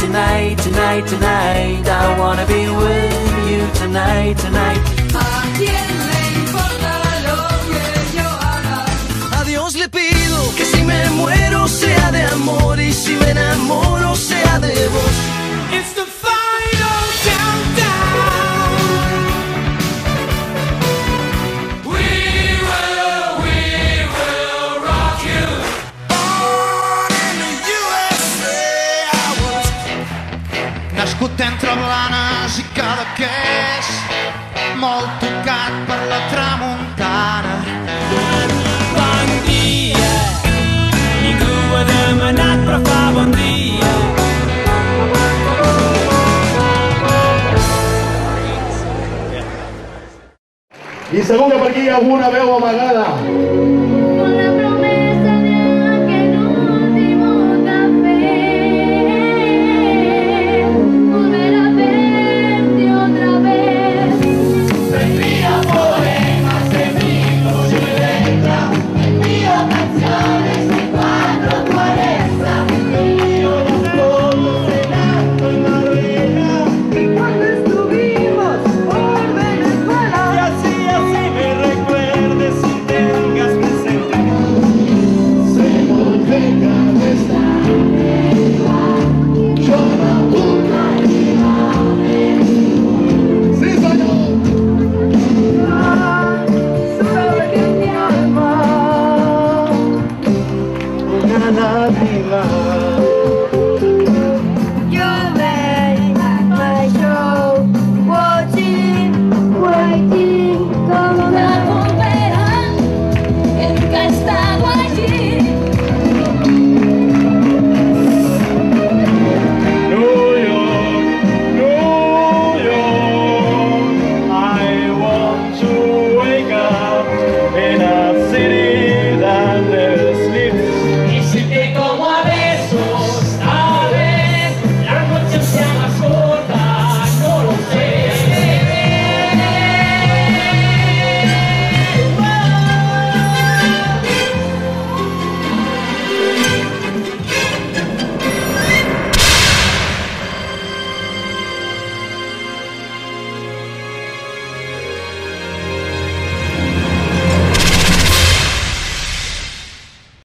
tonight, tonight, tonight, tonight. I wanna be with you tonight, tonight. ¿A quién le importa lo que yo haga? A Dios le pido que si me muero sea de amor y si me enamoro sea de vos. It's the final countdown. We will rock you. Born in the USA I was. Nascut entre Blanes i Cadaqués, molt tocat per la tramuntana. Bon dia, ningú ho ha demanat però fa bon dia. I segur que per aquí hi ha alguna veu amagada.